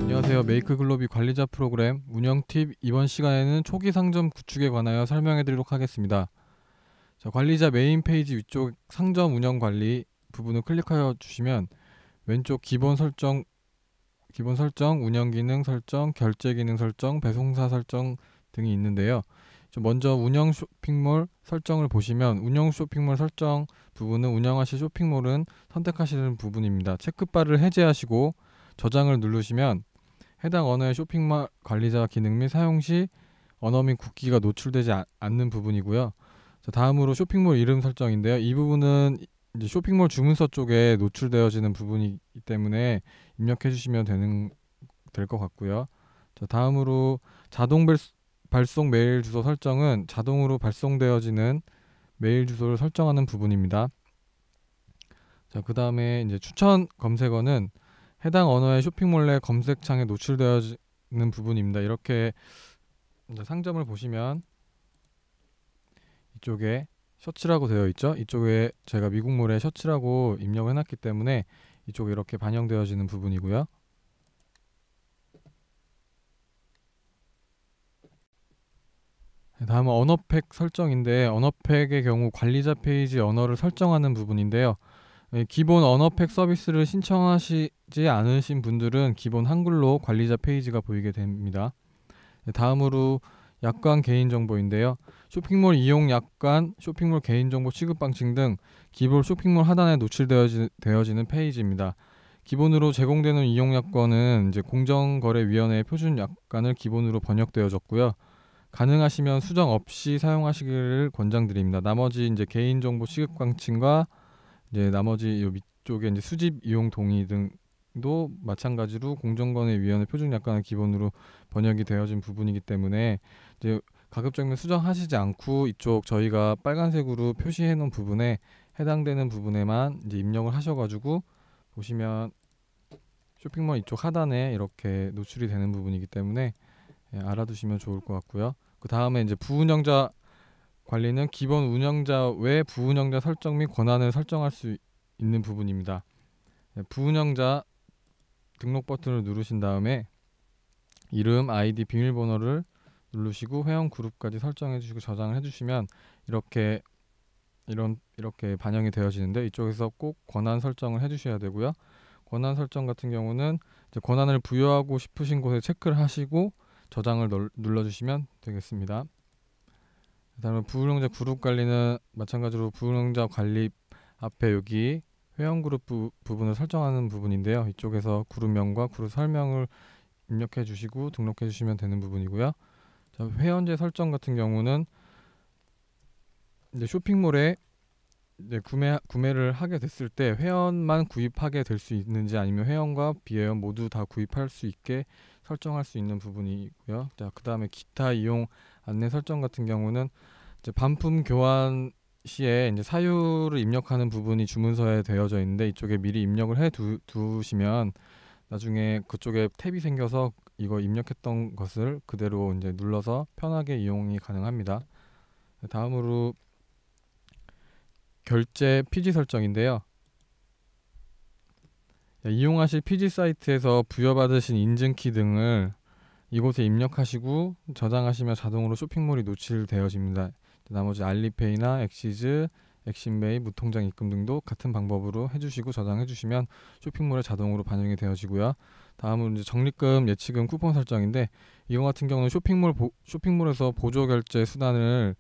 안녕하세요. 메이크글로비 관리자 프로그램 운영 팁. 이번 시간에는 초기 상점 구축에 관하여 설명해 드리도록 하겠습니다. 자, 관리자 메인 페이지 위쪽 상점 운영 관리 부분을 클릭하여 주시면 왼쪽 기본 설정, 운영 기능 설정, 결제 기능 설정, 배송사 설정 등이 있는데요. 먼저 운영 쇼핑몰 설정을 보시면 운영 쇼핑몰 설정 부분은 운영하실 쇼핑몰은 선택하시는 부분입니다. 체크바를 해제하시고 저장을 누르시면 해당 언어의 쇼핑몰 관리자 기능 및 사용 시 언어 및 국기가 노출되지 않는 부분이고요. 자, 다음으로 쇼핑몰 이름 설정인데요. 이 부분은 이제 쇼핑몰 주문서 쪽에 노출되어지는 부분이기 때문에 입력해 주시면 될 것 같고요. 자, 다음으로 자동 발송 메일 주소 설정은 자동으로 발송되어지는 메일 주소를 설정하는 부분입니다. 자, 그 다음에 이제 추천 검색어는 해당 언어의 쇼핑몰 내 검색창에 노출되어지는 부분입니다. 이렇게 이제 상점을 보시면 이쪽에 셔츠라고 되어 있죠. 이쪽에 제가 미국몰에 셔츠라고 입력을 해놨기 때문에 이쪽에 이렇게 반영되어지는 부분이고요. 다음은 언어팩 설정인데, 언어팩의 경우 관리자 페이지 언어를 설정하는 부분인데요. 기본 언어팩 서비스를 신청하시지 않으신 분들은 기본 한글로 관리자 페이지가 보이게 됩니다. 다음으로 약관 개인정보인데요. 쇼핑몰 이용 약관, 쇼핑몰 개인정보 취급 방식 등 기본 쇼핑몰 하단에 노출되어지는 페이지입니다. 기본으로 제공되는 이용 약관은 이제 공정거래위원회의 표준 약관을 기본으로 번역되어졌고요. 가능하시면 수정 없이 사용하시기를 권장드립니다. 나머지 이제 개인정보 취급 방침과 이제 나머지 요 밑쪽에 이제 수집 이용 동의 등도 마찬가지로 공정거래위원회 표준 약관을 기본으로 번역이 되어진 부분이기 때문에 이제 가급적이면 수정하시지 않고 이쪽 저희가 빨간색으로 표시해 놓은 부분에 해당되는 부분에만 이제 입력을 하셔가지고 보시면 쇼핑몰 이쪽 하단에 이렇게 노출이 되는 부분이기 때문에 알아두시면 좋을 것 같고요. 그 다음에 이제 부운영자 관리는 기본 운영자 외 부운영자 설정 및 권한을 설정할 수 있는 부분입니다. 부운영자 등록 버튼을 누르신 다음에 이름, 아이디, 비밀번호를 누르시고 회원 그룹까지 설정해 주시고 저장을 해주시면 이렇게 반영이 되어지는데, 이쪽에서 꼭 권한 설정을 해주셔야 되고요. 권한 설정 같은 경우는 이제 권한을 부여하고 싶으신 곳에 체크를 하시고 저장을 눌러주시면 되겠습니다. 그다음에 부운영자 그룹 관리는 마찬가지로 부운영자 관리 앞에 여기 회원 그룹 부분을 설정하는 부분인데요. 이쪽에서 그룹명과 그룹 설명을 입력해 주시고 등록해 주시면 되는 부분이고요. 자, 회원제 설정 같은 경우는 이제 쇼핑몰에 이제 구매를 하게 됐을 때 회원만 구입하게 될 수 있는지 아니면 회원과 비회원 모두 다 구입할 수 있게 설정할 수 있는 부분이고요. 자, 그 다음에 기타 이용 안내 설정 같은 경우는 이제 반품 교환 시에 이제 사유를 입력하는 부분이 주문서에 되어져 있는데, 이쪽에 미리 입력을 해 두시면 나중에 그쪽에 탭이 생겨서 이거 입력했던 것을 그대로 이제 눌러서 편하게 이용이 가능합니다. 다음으로 결제 피지 설정인데요. 이용하실 피지 사이트에서 부여받으신 인증키 등을 이곳에 입력하시고 저장하시면 자동으로 쇼핑몰이 노출되어집니다. 나머지 알리페이나 엑시즈, 엑신베이, 무통장 입금 등도 같은 방법으로 해주시고 저장해주시면 쇼핑몰에 자동으로 반영이 되어지고요. 다음은 이제 적립금, 예치금, 쿠폰 설정인데, 이거 같은 경우는 쇼핑몰에서 보조 결제 수단을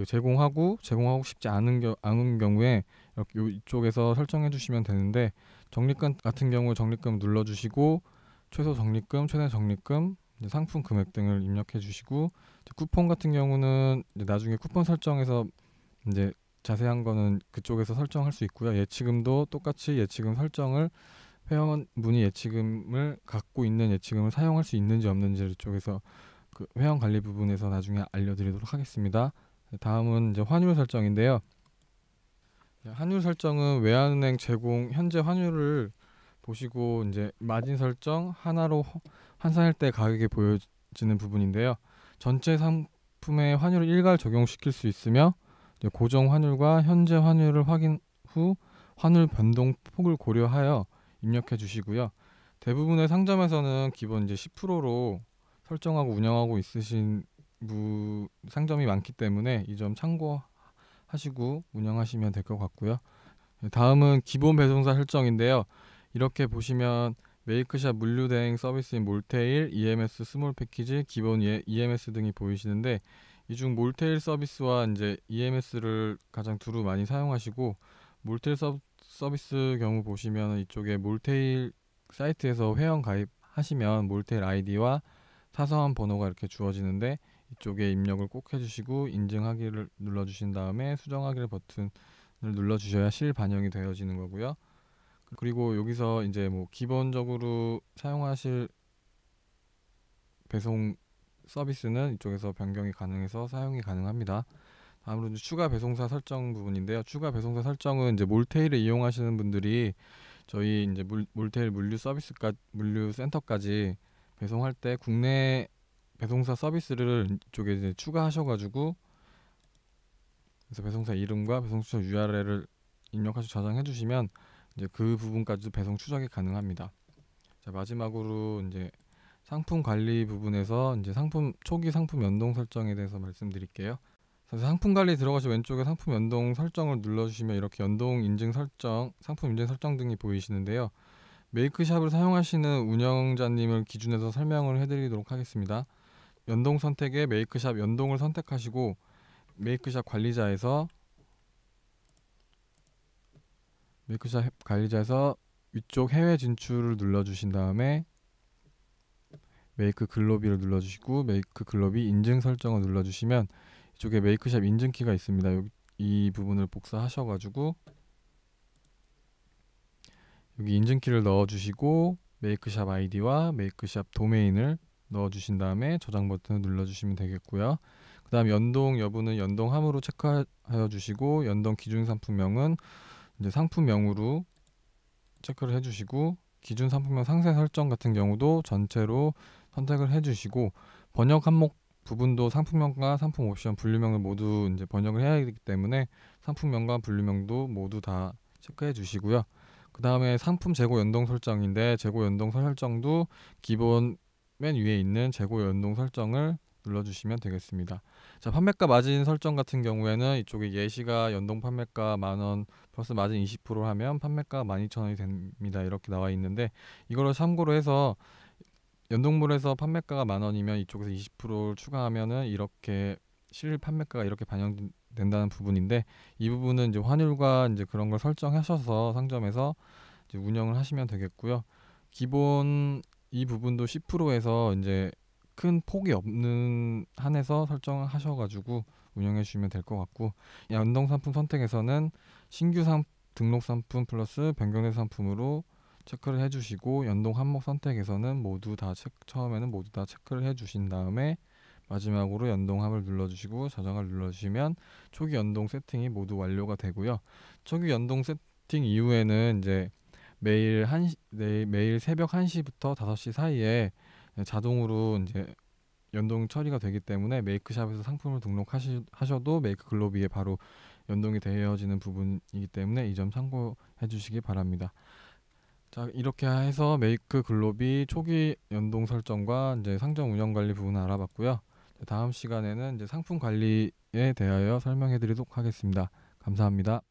제공하고 싶지 않은 경우에 이렇게 이쪽에서 설정해 주시면 되는데, 적립금 같은 경우 적립금 눌러주시고 최소 적립금, 최대 적립금, 상품 금액 등을 입력해 주시고, 쿠폰 같은 경우는 이제 나중에 쿠폰 설정에서 이제 자세한 거는 그쪽에서 설정할 수 있고요. 예치금도 똑같이 예치금 설정을 회원분이 예치금을 갖고 있는 예치금을 사용할 수 있는지 없는지를 이쪽에서 그 회원 관리 부분에서 나중에 알려드리도록 하겠습니다. 다음은 이제 환율 설정인데요. 환율 설정은 외환은행 제공 현재 환율을 보시고 이제 마진 설정, 하나로 환산할 때 가격이 보여지는 부분인데요. 전체 상품의 환율을 일괄 적용시킬 수 있으며 이제 고정 환율과 현재 환율을 확인 후 환율 변동 폭을 고려하여 입력해 주시고요. 대부분의 상점에서는 기본 이제 10%로 설정하고 운영하고 있으신 상점이 많기 때문에 이 점 참고하시고 운영하시면 될 것 같고요. 다음은 기본 배송사 설정인데요. 이렇게 보시면 메이크샵 물류 대행 서비스인 몰테일, EMS 스몰 패키지, 기본 EMS 등이 보이시는데, 이 중 몰테일 서비스와 이제 EMS를 가장 두루 많이 사용하시고, 몰테일 서비스 경우 보시면 이쪽에 몰테일 사이트에서 회원 가입하시면 몰테일 아이디와 사서함 번호가 이렇게 주어지는데, 이쪽에 입력을 꼭 해주시고 인증하기를 눌러주신 다음에 수정하기를 버튼을 눌러주셔야 실 반영이 되어지는 거고요. 그리고 여기서 이제 뭐 기본적으로 사용하실 배송 서비스는 이쪽에서 변경이 가능해서 사용이 가능합니다. 다음으로 이제 추가 배송사 설정 부분인데요. 추가 배송사 설정은 이제 몰테일을 이용하시는 분들이 저희 이제 몰테일 물류 센터까지 배송할 때 국내 배송사 서비스를 이쪽에 이제 추가하셔가지고, 그래서 배송사 이름과 배송 추적 URL을 입력하셔서 저장해 주시면 이제 그 부분까지도 배송 추적이 가능합니다. 자, 마지막으로 이제 상품 관리 부분에서 이제 초기 상품 연동 설정에 대해서 말씀드릴게요. 그래서 상품 관리 들어가서 왼쪽에 상품 연동 설정을 눌러주시면 이렇게 연동 인증 설정, 상품 인증 설정 등이 보이시는데요. 메이크샵을 사용하시는 운영자님을 기준해서 설명을 해드리도록 하겠습니다. 연동 선택에 메이크샵 연동을 선택하시고, 메이크샵 관리자에서 위쪽 해외 진출을 눌러주신 다음에 메이크 글로비를 눌러주시고, 메이크 글로비 인증 설정을 눌러주시면 이쪽에 메이크샵 인증키가 있습니다. 이 부분을 복사하셔가지고 여기 인증키를 넣어주시고 메이크샵 아이디와 메이크샵 도메인을 넣어주신 다음에 저장 버튼을 눌러주시면 되겠고요. 그 다음 연동 여부는 연동함으로 체크하여 주시고, 연동 기준 상품명은 이제 상품명으로 체크를 해주시고, 기준 상품명 상세 설정 같은 경우도 전체로 선택을 해주시고, 번역 항목 부분도 상품명과 상품 옵션 분류명을 모두 이제 번역을 해야 하기 때문에 상품명과 분류명도 모두 다 체크해 주시고요. 그 다음에 상품 재고 연동 설정인데, 재고 연동 설정도 기본 맨 위에 있는 재고 연동 설정을 눌러주시면 되겠습니다. 자, 판매가 마진 설정 같은 경우에는 이쪽에 예시가 연동 판매가 10,000원 플러스 마진 20% 하면 판매가 12,000원이 됩니다. 이렇게 나와 있는데, 이거를 참고로 해서 연동물에서 판매가가 10,000원이면 이쪽에서 20%를 추가하면은 이렇게 실 판매가가 이렇게 반영된다는 부분인데, 이 부분은 이제 환율과 이제 그런 걸 설정하셔서 상점에서 이제 운영을 하시면 되겠고요. 기본 이 부분도 10%에서 이제 큰 폭이 없는 한에서 설정을 하셔가지고 운영해 주시면 될 것 같고, 연동 상품 선택에서는 신규 등록 상품 플러스 변경된 상품으로 체크를 해주시고, 연동 항목 선택에서는 처음에는 모두 다 체크를 해주신 다음에 마지막으로 연동함을 눌러주시고 저장을 눌러주시면 초기 연동 세팅이 모두 완료가 되고요. 초기 연동 세팅 이후에는 이제 매일 새벽 1시부터 5시 사이에 자동으로 이제 연동 처리가 되기 때문에 메이크샵에서 상품을 등록하셔도 메이크 글로비에 바로 연동이 되어지는 부분이기 때문에 이 점 참고해 주시기 바랍니다. 자, 이렇게 해서 메이크 글로비 초기 연동 설정과 이제 상점 운영 관리 부분을 알아봤고요. 다음 시간에는 이제 상품 관리에 대하여 설명해 드리도록 하겠습니다. 감사합니다.